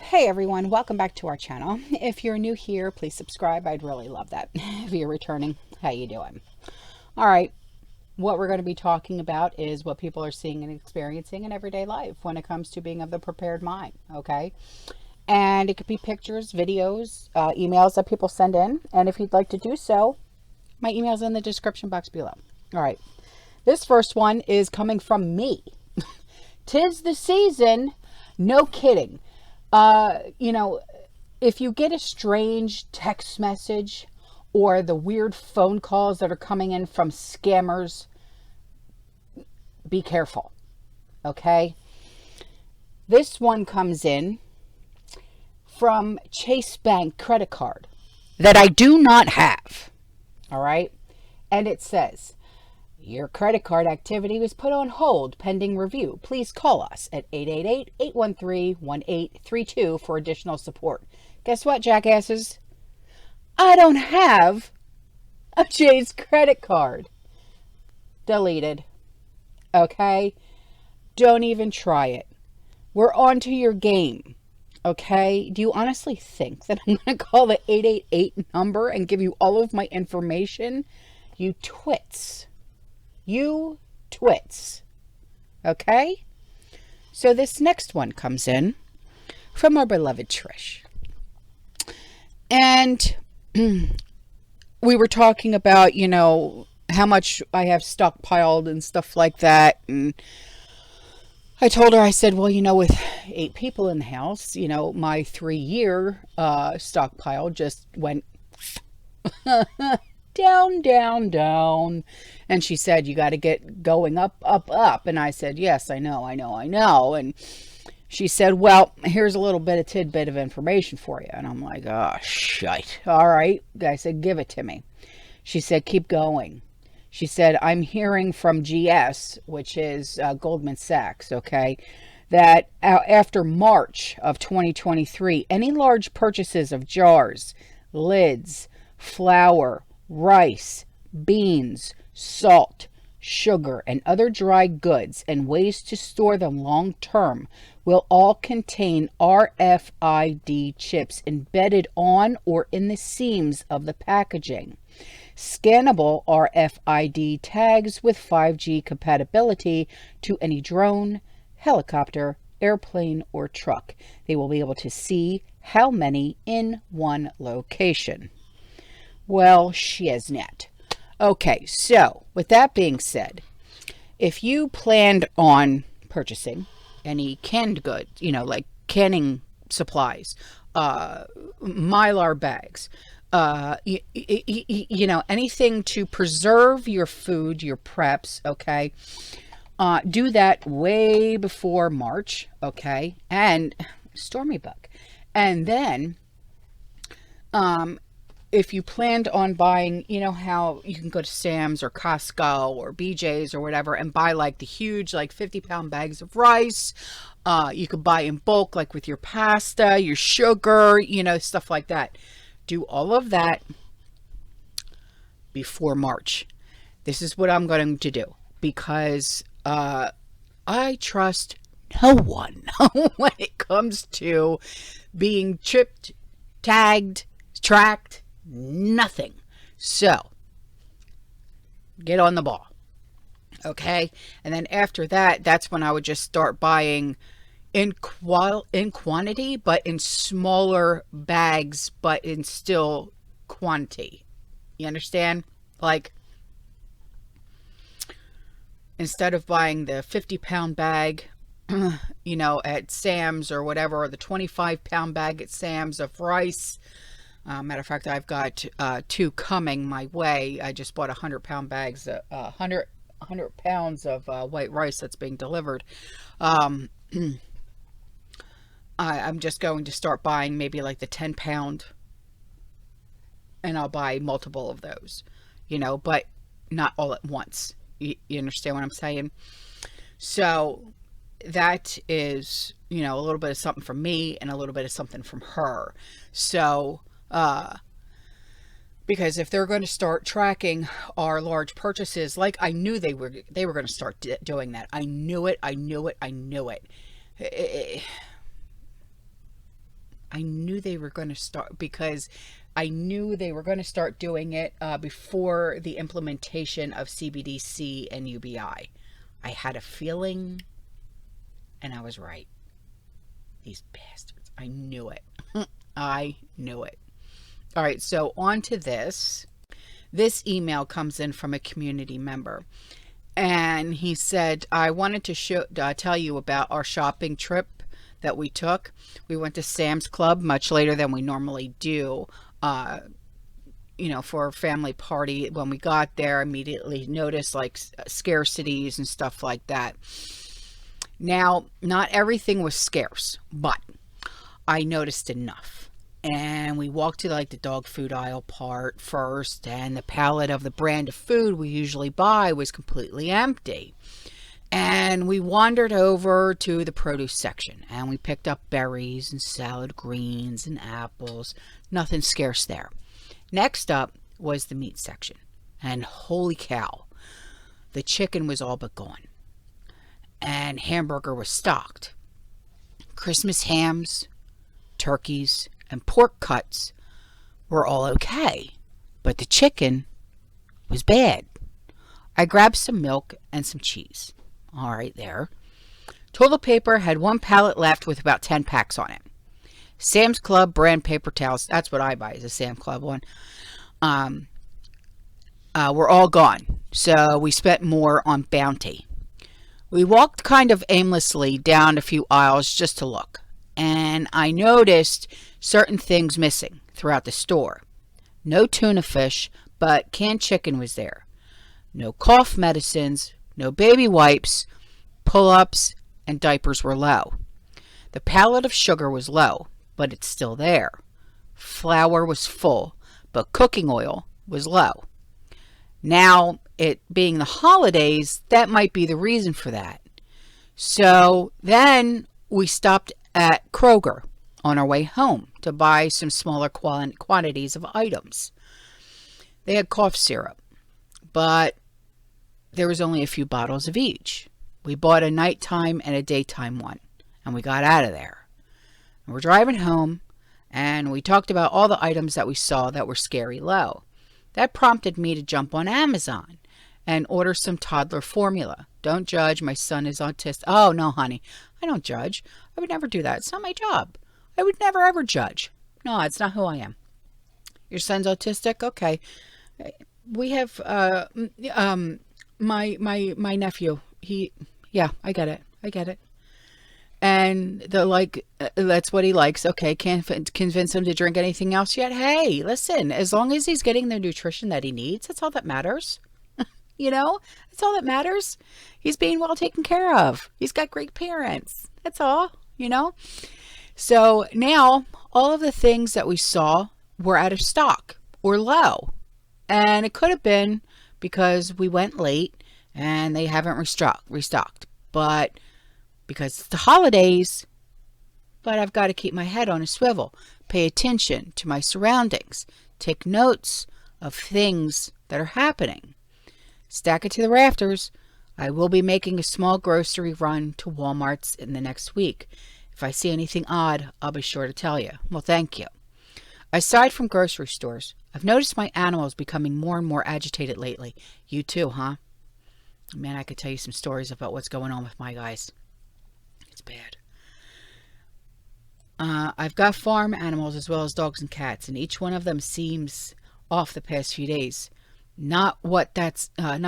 Hey everyone, welcome back to our channel. If you're new here, please subscribe. I'd really love that. If you're returning, how you doing? All right, what we're going to be talking about is what people are seeing and experiencing in everyday life when it comes to being of the prepared mind, okay? And it could be pictures, videos, emails that people send in. And if you'd like to do so, my email's in the description box below. All right, this first one is coming from me. 'Tis the season, no kidding. If you get a strange text message or the weird phone calls that are coming in from scammers, be careful, okay? This one comes in from Chase Bank credit card that I do not have, all right? And it says, your credit card activity was put on hold pending review. Please call us at 888-813-1832 for additional support. Guess what, jackasses? I don't have a Chase credit card. Deleted. Okay? Don't even try it. We're on to your game. Okay? Do you honestly think that I'm going to call the 888 number and give you all of my information? You twits. You twits. Okay? So this next one comes in from our beloved Trish. And we were talking about, how much I have stockpiled and stuff like that. And I told her, I said, well, with 8 people in the house, my 3-year stockpile just went down, down, down. And she said, you got to get going up, up, up. And I said, yes, I know. And she said, well, here's a little bit of tidbit of information for you. And I'm like, oh, shite. All right. I said, give it to me. She said, keep going. She said, I'm hearing from GS, which is Goldman Sachs, okay, that after March of 2023, any large purchases of jars, lids, flour, rice, beans, salt, sugar, and other dry goods and ways to store them long term will all contain RFID chips embedded on or in the seams of the packaging. Scannable RFID tags with 5G compatibility to any drone, helicopter, airplane, or truck. They will be able to see how many in one location. Well, shiznit. Okay, so with that being said, if you planned on purchasing any canned goods, like canning supplies, Mylar bags, anything to preserve your food, your preps, okay, do that way before March, okay, and Stormybook. And then, if you planned on buying, how you can go to Sam's or Costco or BJ's or whatever and buy like the huge, like 50-pound bags of rice. You could buy in bulk, like with your pasta, your sugar, stuff like that. Do all of that before March. This is what I'm going to do because I trust no one when it comes to being chipped, tagged, tracked. Nothing. So get on the ball, okay? And then after that, that's when I would just start buying in quantity, but in smaller bags, but in still quantity. You understand? Like, instead of buying the 50-pound bag at Sam's or whatever, or the 25-pound bag at Sam's of rice. Matter of fact, I've got 2 coming my way. I just bought 100-pound bags, 100 pounds of white rice that's being delivered. I'm just going to start buying maybe like the 10-pound, and I'll buy multiple of those, but not all at once. You understand what I'm saying? So that is, a little bit of something from me and a little bit of something from her. So because if they're going to start tracking our large purchases, like I knew they were going to start doing that. I knew it. I knew they were going to start, because I knew they were going to start doing it before the implementation of CBDC and UBI. I had a feeling, and I was right. These bastards. I knew it. I knew it. All right, so on to this. This email comes in from a community member. And he said, I wanted to tell you about our shopping trip that we took. We went to Sam's Club much later than we normally do, you know, for a family party. When we got there, immediately noticed like scarcities and stuff like that. Now, not everything was scarce, but I noticed enough. And we walked to like the dog food aisle part first, and the pallet of the brand of food we usually buy was completely empty. And we wandered over to the produce section, and we picked up berries and salad greens and apples. Nothing scarce there. Next up was the meat section, and holy cow, the chicken was all but gone, and hamburger was stocked. Christmas hams, turkeys, and pork cuts were all okay, but the chicken was bad. I grabbed some milk and some cheese. All right, there. Toilet paper had one pallet left with about 10 packs on it. Sam's Club brand paper towels, that's what I buy, is a Sam's Club one, were all gone, so we spent more on Bounty. We walked kind of aimlessly down a few aisles just to look, and I noticed certain things missing throughout the store. No tuna fish, but canned chicken was there. No cough medicines, no baby wipes, pull-ups, and diapers were low. The pallet of sugar was low, but it's still there. Flour was full, but cooking oil was low. Now, it being the holidays, that might be the reason for that. So then we stopped at Kroger on our way home to buy some smaller quantities of items. They had cough syrup, but there was only a few bottles of each. We bought a nighttime and a daytime one, and we got out of there. And we're driving home, and we talked about all the items that we saw that were scary low. That prompted me to jump on Amazon and order some toddler formula. Don't judge, my son is autistic. Oh, no, honey, I don't judge. I would never do that. It's not my job. I would never, ever judge. No, it's not who I am. Your son's autistic? Okay. We have, my nephew, yeah, I get it. And that's what he likes. Okay, can't convince him to drink anything else yet. Hey, listen, as long as he's getting the nutrition that he needs, that's all that matters. You know, that's all that matters. He's being well taken care of. He's got great parents. That's all, you know. So now all of the things that we saw were out of stock or low. And it could have been because we went late and they haven't restocked. But because it's the holidays, but I've got to keep my head on a swivel, pay attention to my surroundings, take notes of things that are happening. Stack it to the rafters. I will be making a small grocery run to Walmart's in the next week. If I see anything odd, I'll be sure to tell you. Well, thank you. Aside from grocery stores, I've noticed my animals becoming more and more agitated lately. You too, huh? Man, I could tell you some stories about what's going on with my guys. It's bad. I've got farm animals as well as dogs and cats, and each one of them seems off the past few days. Not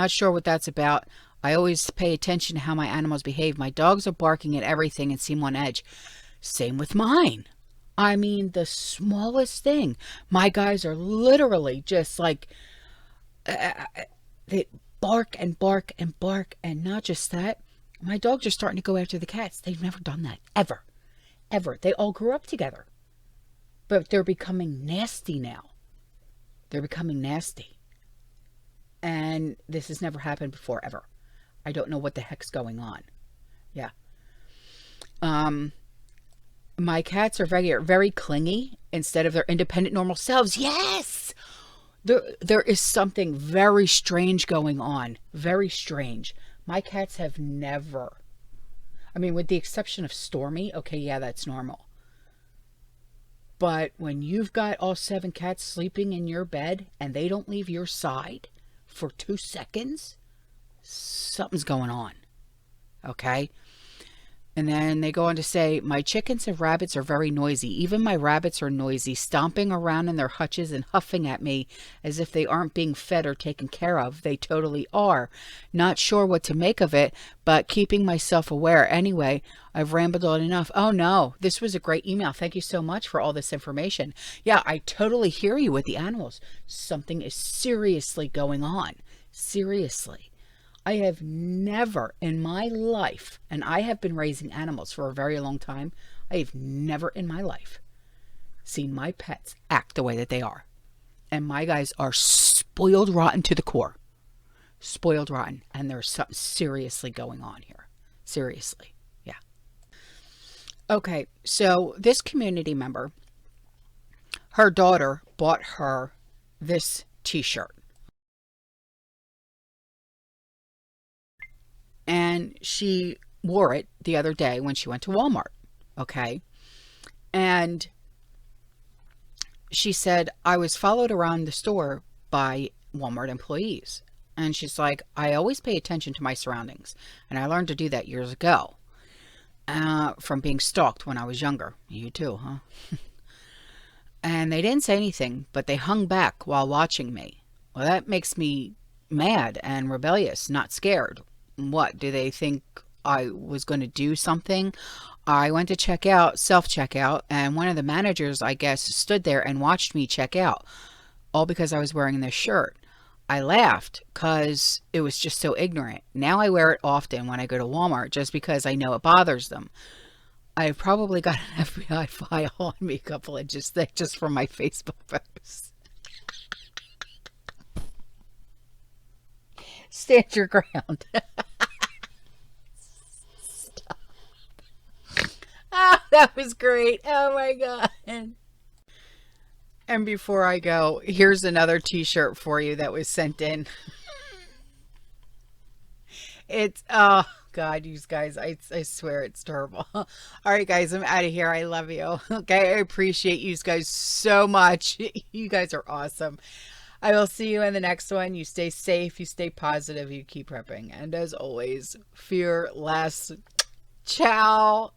sure what that's about. I always pay attention to how my animals behave. My dogs are barking at everything and seem on edge. Same with mine. I mean, the smallest thing. My guys are literally just like, they bark and bark and bark. And not just that, my dogs are starting to go after the cats. They've never done that, ever. Ever. They all grew up together. But they're becoming nasty now. They're becoming nasty. And this has never happened before, ever. I don't know what the heck's going on. Yeah. My cats are very clingy instead of their independent, normal selves. Yes! There is something very strange going on. Very strange. My cats have never... I mean, with the exception of Stormy. Okay, yeah, that's normal. But when you've got all 7 cats sleeping in your bed and they don't leave your side for 2 seconds, something's going on. Okay? And then they go on to say, my chickens and rabbits are very noisy. Even my rabbits are noisy, stomping around in their hutches and huffing at me as if they aren't being fed or taken care of. They totally are. Not sure what to make of it, but keeping myself aware. Anyway, I've rambled on enough. Oh no, this was a great email. Thank you so much for all this information. Yeah, I totally hear you with the animals. Something is seriously going on. Seriously. I have never in my life, and I have been raising animals for a very long time, I have never in my life seen my pets act the way that they are. And my guys are spoiled rotten to the core. Spoiled rotten. And there's something seriously going on here. Seriously. Yeah. Okay, so this community member, her daughter bought her this t-shirt. And she wore it the other day when she went to Walmart. Okay. And she said, I was followed around the store by Walmart employees. And she's like, I always pay attention to my surroundings. And I learned to do that years ago. From being stalked when I was younger. You too, huh? And they didn't say anything, but they hung back while watching me. Well, that makes me mad and rebellious, not scared. What, do they think I was going to do something? I went to check out, self-checkout, and one of the managers, I guess, stood there and watched me check out, all because I was wearing this shirt. I laughed because it was just so ignorant. Now I wear it often when I go to Walmart just because I know it bothers them. I've probably got an FBI file on me a couple inches thick just from my Facebook posts. Stand your ground. Stop. Oh, that was great. Oh my God. And before I go, here's another t-shirt for you that was sent in. It's, oh God, you guys, I swear it's terrible. All right, guys, I'm out of here. I love you. Okay, I appreciate you guys so much. You guys are awesome. I will see you in the next one. You stay safe, you stay positive, you keep prepping. And as always, fear less. Ciao.